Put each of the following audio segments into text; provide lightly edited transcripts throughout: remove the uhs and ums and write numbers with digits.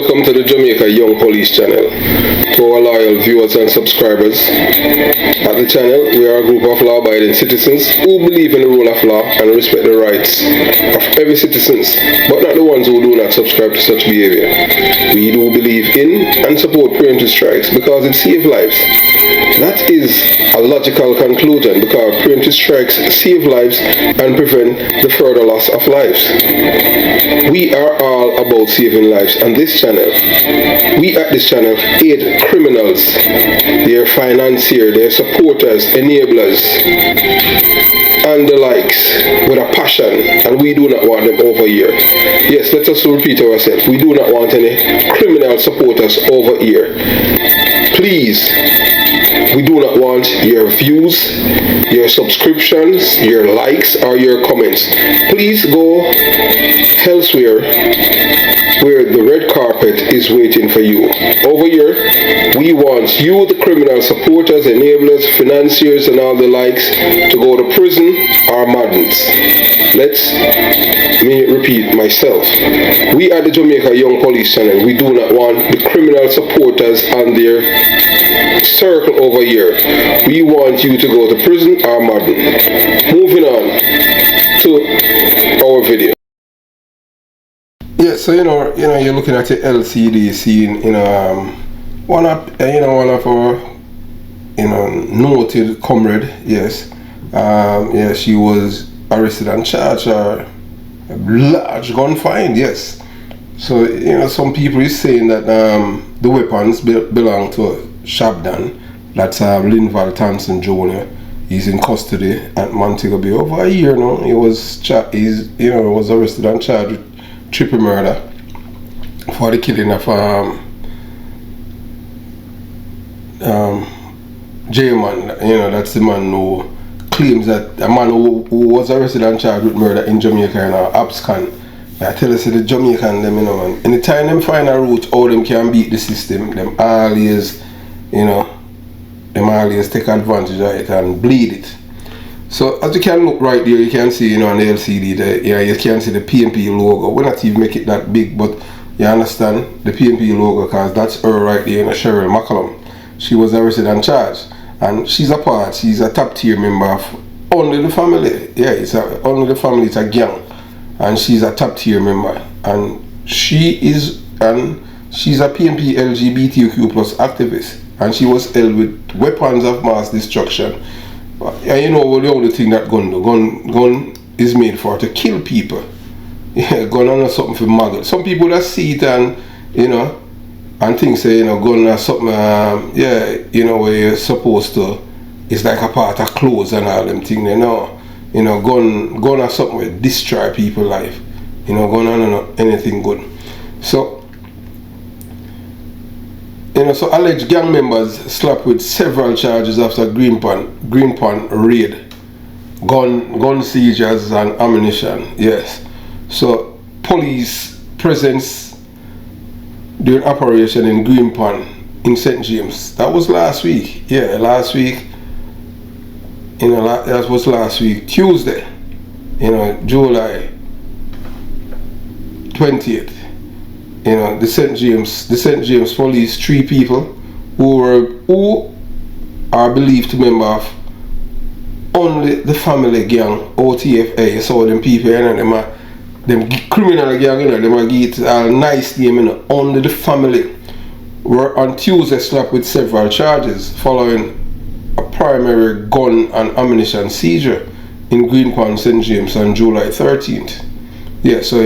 welcome to the Jamaica Young Police channel. To our loyal viewers and subscribers, at the channel we are a group of law-abiding citizens who believe in the rule of law and respect the rights of every citizen, but not the ones who do not subscribe to such behavior. We do believe in and support preemptive strikes because it saves lives. That is a logical conclusion because preemptive strikes save lives and prevent the further loss of lives. We are all about saving lives on this channel. We at this channel aid criminals, their financiers, their supporters, enablers, and the likes with a passion, and we do not want them over here. Yes, let us repeat ourselves. We do not want any criminal supporters over here. Please, we do not want your views, your subscriptions, your likes, or your comments. Please go elsewhere where the red carpet is waiting for you. Over here, we want you, the criminal supporters, enablers, financiers, and all the likes, to go to prison or madness. Let me repeat myself. We at the Jamaica Young Police channel, we do not want the criminal supporters and their circle over here. We want you to go to prison or madness. Moving on to our video. Yeah, so you're looking at the LCD, seeing one of our noted comrade. Yes, she was arrested and charged a large gun fine. Yes, so some people is saying that the weapons belong to Shabdon. That's Linval Thompson Jr. He's in custody at Montego Bay over a year now. He was was arrested and charged with triple murder for the killing of J-Man. That's the man who claims that a man who was arrested and charged with murder in Jamaica abscond. I tell us the Jamaican them, man. Anytime them find a route how them can beat the system, them always take advantage of it and bleed it. So as you can look right there, you can see on the LCD there, you can see the PNP logo. We're not even make it that big, but you understand the PNP logo because that's her right there, Cheryl McCollum. She was arrested and charged, and she's a top tier member of only the family. Yeah, only the family. It's a gang, and she's a top tier member, and she's a PNP LGBTQ plus activist, and she was held with weapons of mass destruction. And the only thing that gun do, gun is made for to kill people. Yeah, gun is something for maggot. Some people that see it and and think say gun is something where you're supposed to. It's like a part of clothes and all them things. Gun is something where destroy people's life. Gun is not anything good. So. So alleged gang members slapped with several charges after Green Pan raid, gun seizures and ammunition. Yes. So police presence during operation in Green Pan in St. James. That was last week. Yeah, last week. That was last week, Tuesday. July 20th. The St. James police, 3 people who are believed to be member of only the family gang, OTFA. So them people, them criminal gang, them are get a nice name, only the family, were on Tuesday slapped with several charges following a primary gun and ammunition seizure in Green Pan, St. James on July 13th. Yeah, so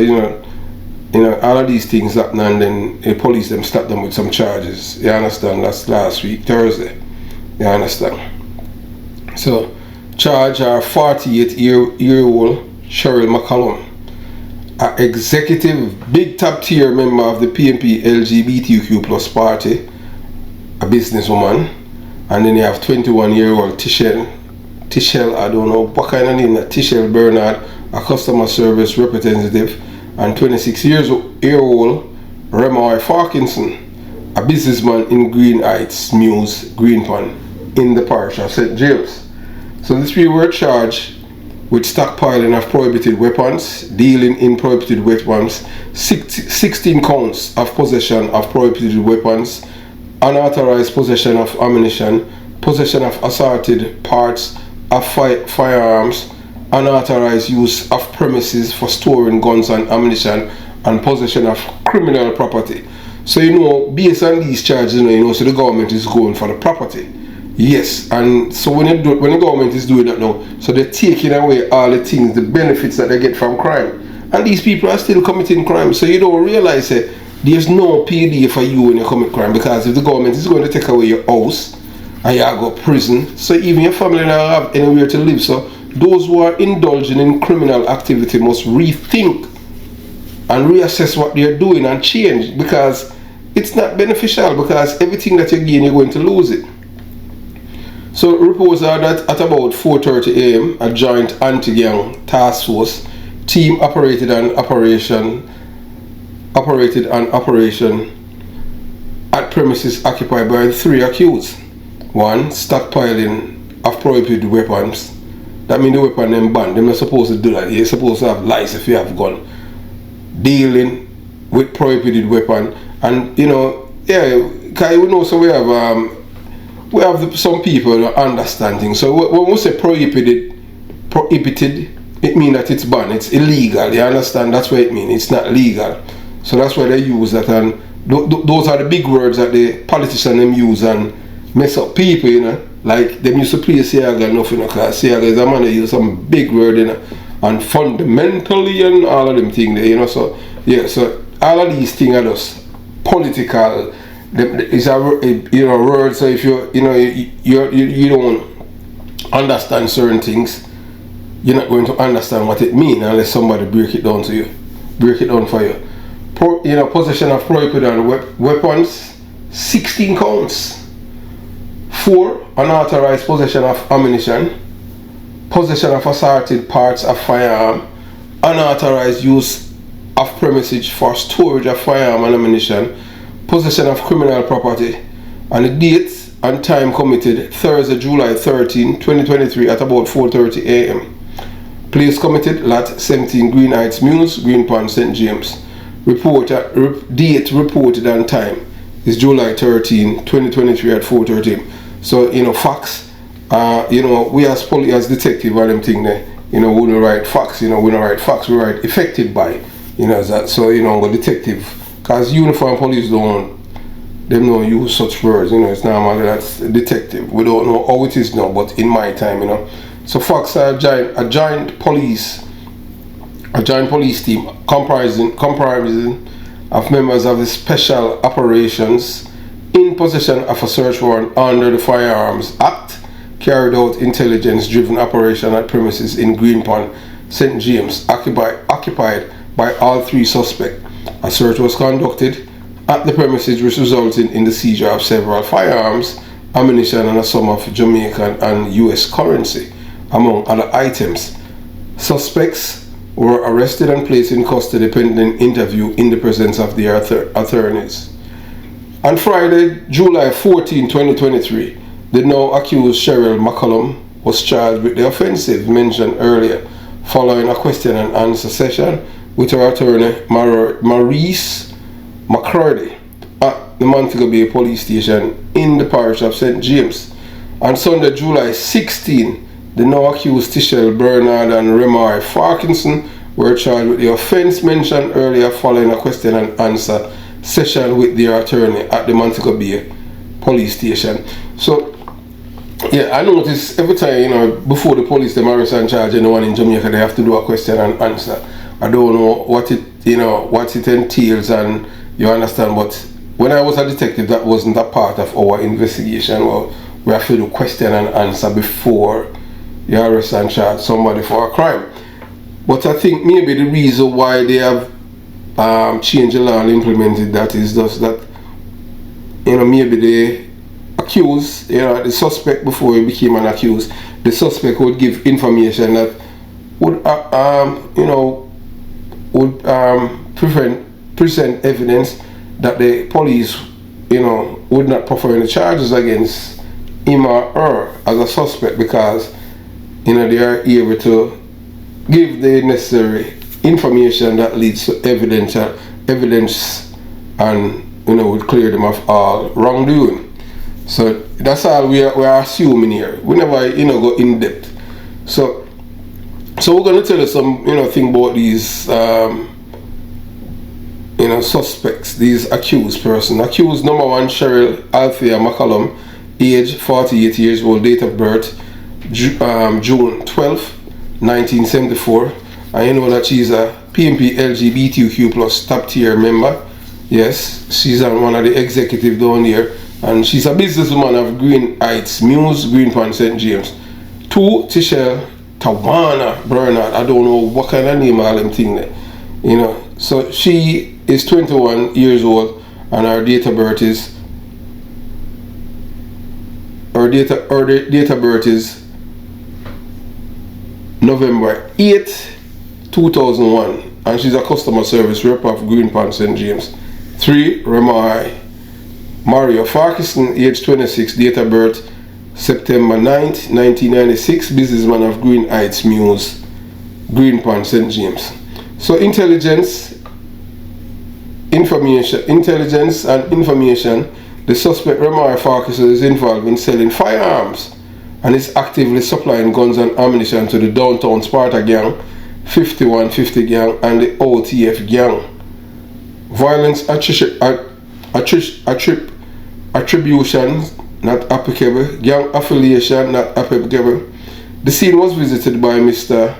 all of these things happen, and then the police them slap them with some charges. You understand? That's last week, Thursday. You understand? So, charge our 48-year-old Cheryl McCollum, an executive, big top tier member of the PNP LGBTQ plus party, a businesswoman, and then you have 21-year-old Tichelle, I don't know what kind of name that, Tichelle Bernard, a customer service representative, and 26-year-old Remoy Parkinson, a businessman in Green Heights, Mews, Green Pan, in the parish of St. James. So these people were charged with stockpiling of prohibited weapons, dealing in prohibited weapons, 16 counts of possession of prohibited weapons, unauthorized possession of ammunition, possession of assorted parts of firearms, unauthorized use of premises for storing guns and ammunition, and possession of criminal property. So based on these charges, so the government is going for the property. Yes, and so when the government is doing that now, so they're taking away all the things, the benefits that they get from crime. And these people are still committing crime. So you don't realize that there's no PD for you when you commit crime, because if the government is going to take away your house and you go to prison, so even your family don't have anywhere to live. So those who are indulging in criminal activity must rethink and reassess what they're doing and change, because it's not beneficial, because everything that you gain, you're going to lose it. So reports are that at about 4:30 a.m. a joint anti-gang task force team operated an operation at premises occupied by 3 accused. 1. Stockpiling of prohibited weapons. That means the weapon them banned. They're not supposed to do that. You're supposed to have license if you have gun. Dealing with prohibited weapon. And because so we have some people that understand things. So when we say prohibited, it means that it's banned, it's illegal. You understand? That's what it means. It's not legal. So that's why they use that, and those are the big words that the politicians them use and mess up people. Like them used to play Siaga nothing, because Siaga is a man that use some big word, and fundamentally and all of them things there, So yeah, so all of these things are just political. It's a word. So if you don't understand certain things, you're not going to understand what it means unless somebody break it down for you. Possession of prohibited weapons, 16 counts. 4. Unauthorized possession of ammunition, possession of assorted parts of firearm, unauthorized use of premises for storage of firearm and ammunition, possession of criminal property. And the date and time committed: Thursday, July 13, 2023 at about 4:30 a.m. Place committed: Lot 17, Green Heights Mews, Green Pond, St. James. Date reported and time is July 13, 2023 at 4:30 a.m. So facts. We as detective and them thing there. We don't write facts. We don't write facts. We write affected by. That. So a detective. Because uniform police don't use such words, it's normal. That's a detective. We don't know how it is now, but in my time, So facts are a giant police team comprising of members of the Special Operations in possession of a search warrant under the Firearms Act, carried out intelligence-driven operation at premises in Green Pond, St. James, occupied by all 3 suspects. A search was conducted at the premises, which resulted in the seizure of several firearms, ammunition, and a sum of Jamaican and US currency, among other items. Suspects were arrested and placed in custody pending interview in the presence of the attorneys. On Friday, July 14, 2023, the now accused Cheryl McCollum was charged with the offensive mentioned earlier, following a question and answer session with her attorney Maurice McCurdy at the Montego Bay Police Station in the parish of St. James. On Sunday, July 16, the now accused Tishel Bernard and Remar Farkinson were charged with the offense mentioned earlier, following a question and answer session with their attorney at the Montego Bay Police Station. So yeah, I notice every time before the police them arrest and charge anyone in Jamaica, they have to do a question and answer. I don't know what it entails, and you understand, but when I was a detective, that wasn't a part of our investigation. Well, we have to do question and answer before you arrest and charge somebody for a crime. But I think maybe the reason why they have changed the law and implemented that is just that maybe the accused, the suspect, before he became an accused, the suspect would give information that would present evidence that the police would not prefer any charges against him or her as a suspect, because they are able to give the necessary information that leads to evidence and would clear them of all wrongdoing. So that's all we are assuming here. We never go in depth. So we're going to tell you some thing about these suspects, these accused person. Accused number 1, Cheryl Althea McCollum, age 48 years old, date of birth June 12th, 1974. And you know that she's a PMP LGBTQ plus top tier member. Yes, she's one of the executive down here, and she's a businesswoman of Green Heights Muse, Greenpoint, St. James. 2, Tishel Tawana Bernard. I don't know what kind of name all them thing there. So she is 21 years old, and her date of birth is November 8th, 2001, and she's a customer service rep of Greenpoint, St. James. 3, Mario Farquharson, age 26, date of birth September 9th, 1996, businessman of Green Heights Muse, Greenpoint, St. James. So intelligence and information, the suspect Mario Farquharson is involved in selling firearms and is actively supplying guns and ammunition to the downtown Sparta gang, 5150 gang, and the OTF gang. Violence attribution not applicable. Gang affiliation not applicable. The scene was visited by Mr.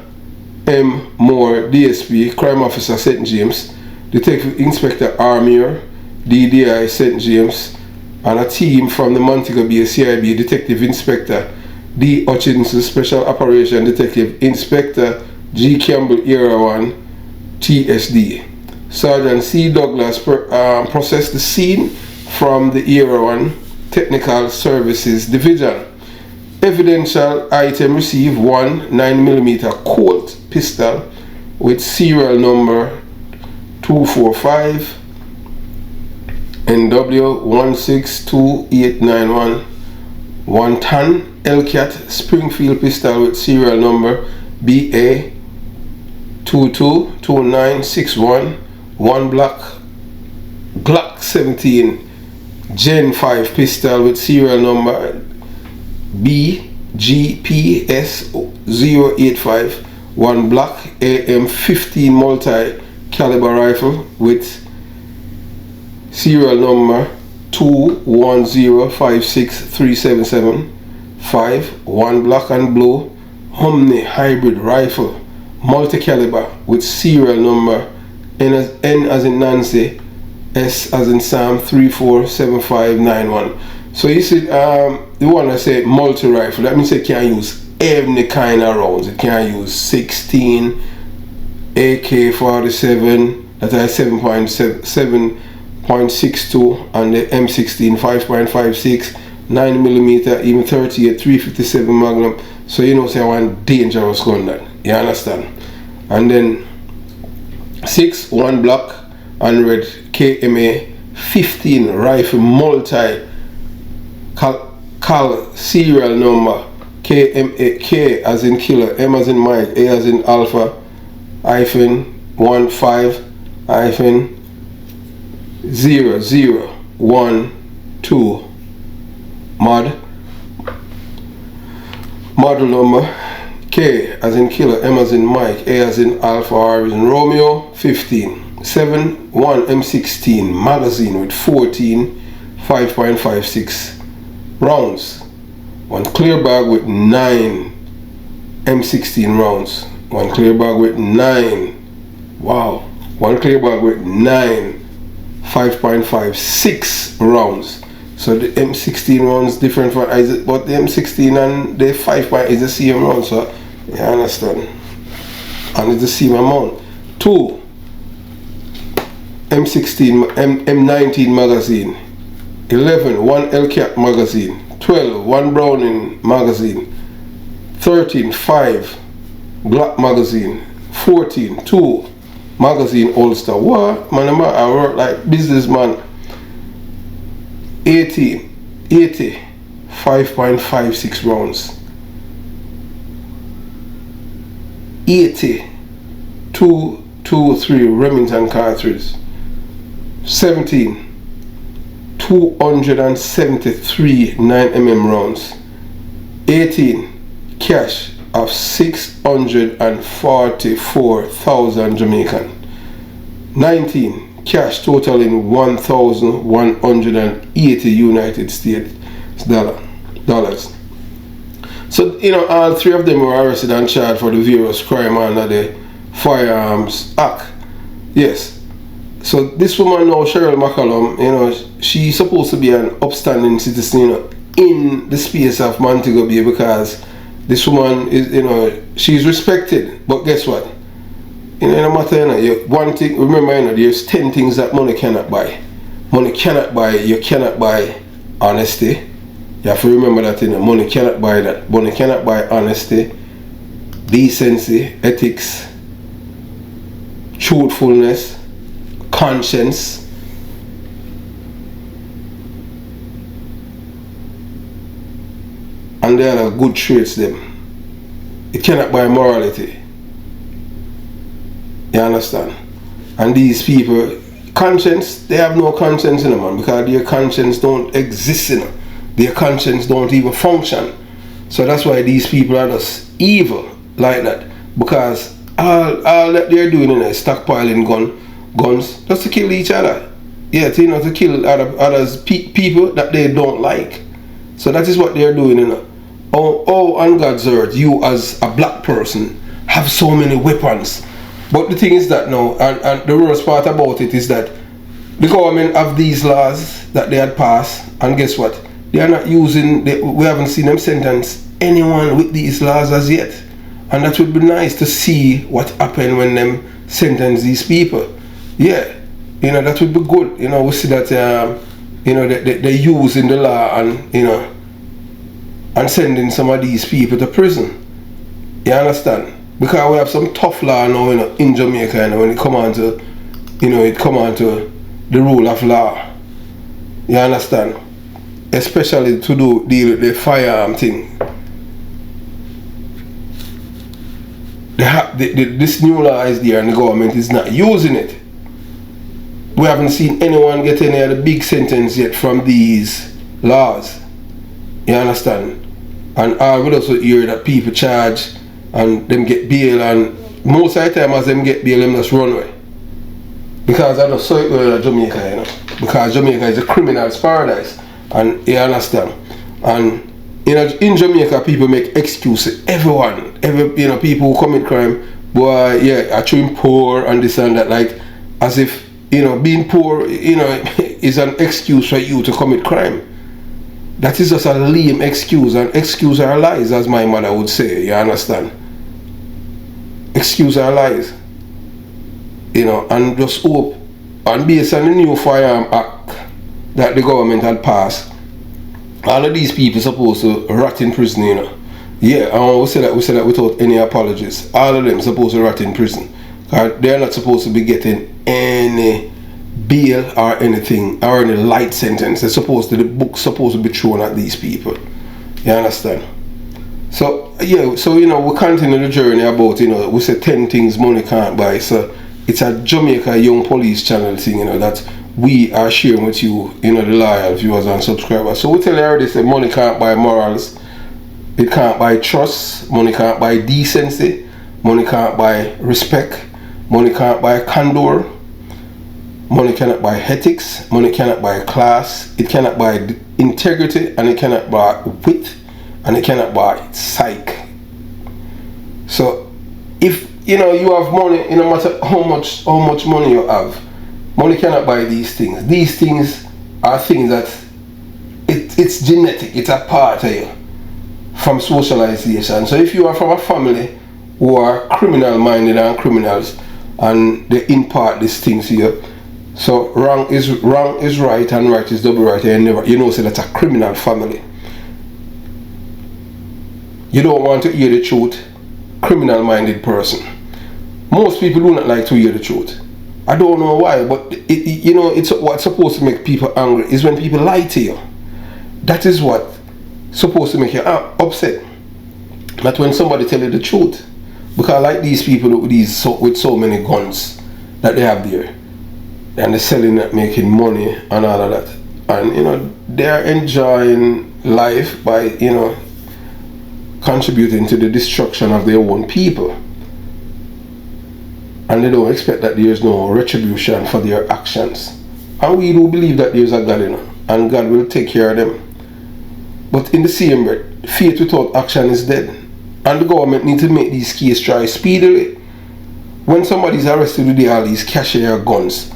M. Moore, DSP, Crime Officer, St. James, Detective Inspector Armier, DDI, St. James, and a team from the Montego Bay CIB, Detective Inspector D. Hutchinson, Special Operation Detective Inspector G. Campbell, Era 1, TSD. Sergeant C. Douglas processed the scene from the Era 1 Technical Services Division. Evidential item received: 1 9mm Colt pistol with serial number 245 NW 162891, 1 ton Hellcat Springfield pistol with serial number BA 222961, 1 Glock 17 Gen 5 pistol with serial number BGPS 085, 1 Block AM15 multi-caliber rifle with serial number 210563775, 1 Black and Blue Omni hybrid rifle multi-caliber with serial number N as in Nancy, S as in Sam 347591. So you see, the one I say multi-rifle, that means it can use any kind of rounds. It can use 16, AK-47, that is 7.62, and the M16 5.56, 9mm, even 38, 357 Magnum. So you know, say I want dangerous gun that. You understand? And then 6 1 Block and red KMA 15 rifle multi cal serial number KMA, K as in killer, M as in Mike, A as in Alpha -15 -0012 model number K as in killer, M as in Mike, A as in Alpha, R as in Romeo 15 7 1 M16 magazine with 14 5.56 rounds, 1 clear bag with 9 M16 rounds, 1 clear bag with 9, wow, 1 clear bag with 9 5.56 rounds. So the M16 rounds different from, but the M16 and the 5 is the same round, so you understand, and it's the same amount. 2 M16 M19 magazine, 11 1 Hellcat magazine, 12 1 Browning magazine, 13 5 Glock magazine, 14 2 magazine holster. What man, I work like businessman. 80 5.56 rounds. 223 Remington cartridges. 17 273 9mm rounds. 18 cash of 644,000 Jamaican. 19 cash totaling 1,180 United States dollars. So, all three of them were arrested and charged for the various crime under the Firearms Act. Yes. So this woman now, Cheryl McCollum, she's supposed to be an upstanding citizen, in the space of Montego Bay, because this woman is, she's respected. But guess what? No matter, one thing, remember, there's 10 things that money cannot buy. Money cannot buy, you cannot buy honesty. You have to remember that, money cannot buy that. Money cannot buy honesty, decency, ethics, truthfulness, conscience, and they are good traits them. It cannot buy morality. You understand? And these people, conscience, they have no conscience in them, man, because their conscience don't exist in them. Their conscience don't even function. So that's why these people are just evil like that, because all that they're doing is stockpiling guns just to kill each other. Yeah, to kill others people that they don't like. So that is what they're doing, Oh, on God's earth, you as a black person have so many weapons. But the thing is that now, and the worst part about it is that the government have these laws that they had passed, and guess what? They are not using, we haven't seen them sentence anyone with these laws as yet. And that would be nice to see what happened when them sentence these people. Yeah, that would be good. We see that, they're using the law and, and sending some of these people to prison. You understand? Because we have some tough law now, in Jamaica, when it come on to, the rule of law. You understand? Especially to deal with the firearm thing. This new law is there and the government is not using it. We haven't seen anyone get any of the big sentence yet from these laws. You understand? And I would also hear that people charge and them get bail, and most of the time as them get bail, them just run away. Because I just saw it in Jamaica, because Jamaica is a criminal's paradise. And you understand? And in Jamaica, people make excuses. Every people who commit crime, boy, yeah, actually poor and this and that, like as if being poor, is an excuse for you to commit crime. That is just a lame excuse, and excuses are lies, as my mother would say. You understand? Excuses are lies. And just hope, and based on the new Firearm Act that the government had passed, all of these people supposed to rot in prison, Yeah, and we say that without any apologies. All of them supposed to rot in prison. They're not supposed to be getting any bail or anything, or any light sentence. The book's supposed to be thrown at these people. You understand? So yeah, we continue the journey about, we say 10 things money can't buy. So it's a Jamaica Young Police channel thing, that we are sharing with you, the loyal viewers and subscribers. So we tell you already, say money can't buy morals, it can't buy trust, money can't buy decency, money can't buy respect, money can't buy candor, money cannot buy ethics, money cannot buy class, it cannot buy integrity, and it cannot buy wit, and it cannot buy psych. So if you have money, no matter how much money you have, money cannot buy these things. These things are things that it's genetic, it's a part of you from socialization. So if you are from a family who are criminal minded and criminals, and they impart these things here, so wrong is right and right is double right, and so that's a criminal family. You don't want to hear the truth, criminal minded person. Most people do not like to hear the truth. I don't know why, but it's what's supposed to make people angry is when people lie to you. That is what supposed to make you upset. Not when somebody tell you the truth. Because like these people with so many guns that they have there, and they're selling it, making money and all of that, and they're enjoying life by contributing to the destruction of their own people, and they don't expect that there's no retribution for their actions. And we do believe that there's a God, and God will take care of them. But in the same breath, faith without action is dead, and the government needs to make these cases try speedily. When somebody's arrested with all these cashier guns,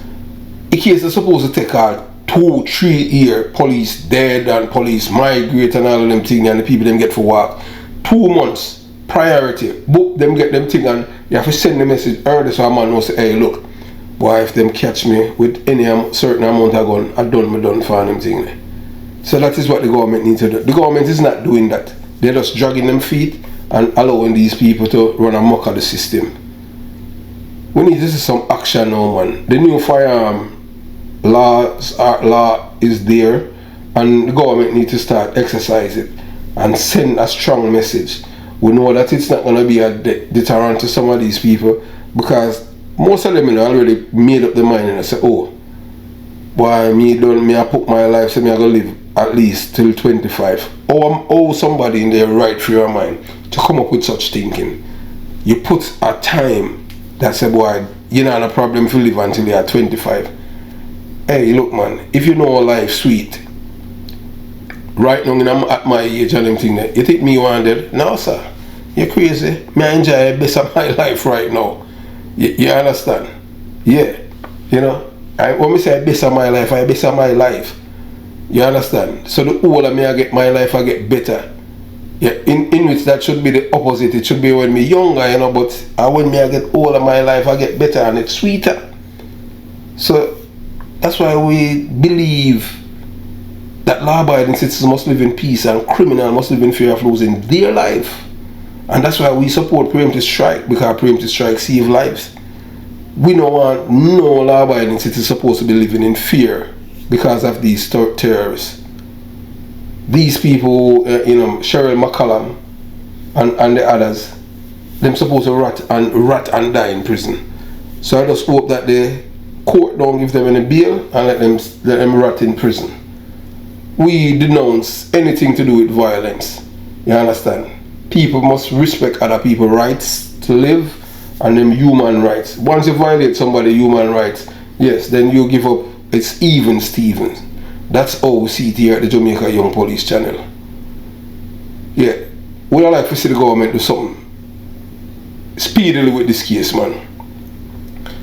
the case is supposed to take 2-3 years. Police dead and police migrate and all of them things, and the people them get for work. 2 months priority. Book them, get them thing, and you have to send the message early so a man knows, hey look, boy, if them catch me with any certain amount of gun, I done for them thing. So that is what the government needs to do. The government is not doing that. They're just dragging them feet and allowing these people to run amok of the system. We need to see some action now, man. The new firearm law is there, and the government needs to start exercise it and send a strong message. We know that it's not going to be a deterrent to some of these people, because most of them already made up their mind and say, oh, boy, I put my life, so I going to live at least till 25. Or I'm owe somebody in their right frame of mind to come up with such thinking. You put a time that say, boy, you know, no problem if you live until you're 25. Hey, look, man, if you know life sweet, right now I'm at my age and them thing that you think me wanted? No, sir. You're crazy. Me I enjoy the best of my life right now. You understand? Yeah. When we say best of my life, I best of my life. You understand? So the older me I get my life, I get better. Yeah, in which that should be the opposite. It should be when me younger, but when me I get older, my life I get better and it's sweeter. So that's why we believe that law-abiding citizens must live in peace and criminals must live in fear of losing their life. And that's why we support preemptive strike, because preemptive strike saves lives. We don't want no law-abiding citizens supposed to be living in fear because of these terrorists. These people, Cheryl, McCollum, and the others, them supposed to rot and die in prison. So I just hope that the court don't give them any bail and let them rot in prison. We denounce anything to do with violence. You understand? People must respect other people's rights to live and them human rights. Once you violate somebody's human rights, yes, then you give up. It's even Stevens. That's how we see it here at the Jamaica Young Police channel. Yeah, we would like to see the government do something speedily with this case, man.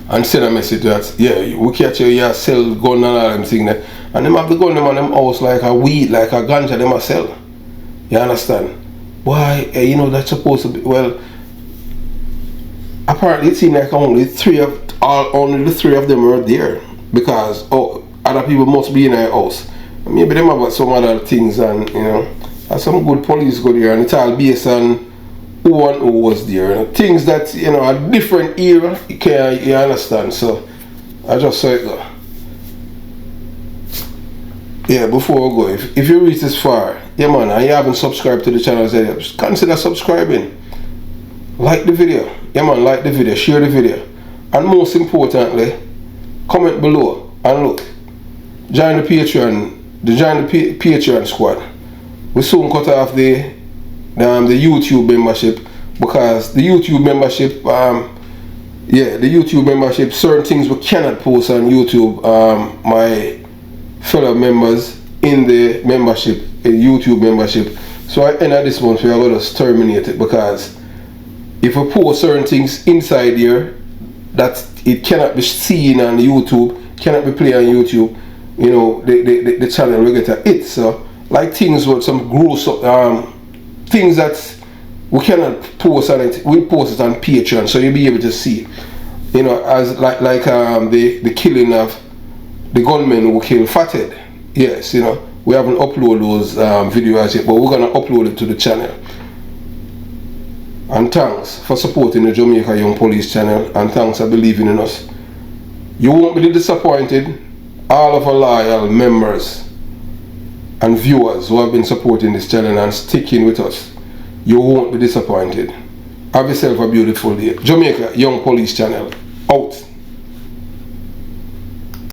And send a message that, yeah, we catch you sell gun and all them things there. And them have the gun them on them house like a weed, like a ganja them a sell. You understand? Why, that's supposed to be, well, apparently it seems like only the three of them are there. Because other people must be in our house. Maybe them about some other things, and and some good police go there, and it's all based on who and who was there. Things that a different era, you understand. So I just saw it go. Yeah, before we go, if you reach this far, yeah man, and you haven't subscribed to the channel, just consider subscribing. Like the video, yeah man, like the video, share the video, and most importantly, comment below and look. Join the Patreon squad. We soon cut off the YouTube membership, because the YouTube membership, certain things we cannot post on YouTube. My fellow members in the membership, YouTube membership. So at the end of this month, we are going to terminate it, because if we post certain things inside here that it cannot be seen on YouTube, cannot be played on YouTube, the channel will get a hit. So like things with some gross things that we cannot post on it, we post it on Patreon, so you'll be able to see, as like the killing of the gunmen who killed Fathead. Yes, we haven't uploaded those videos yet, but we're gonna upload it to the channel. And thanks for supporting the Jamaica Young Police channel, and thanks for believing in us. You won't be disappointed. All of our loyal members and viewers who have been supporting this channel and sticking with us, you won't be disappointed. Have yourself a beautiful day. Jamaica Young Police Channel. Out.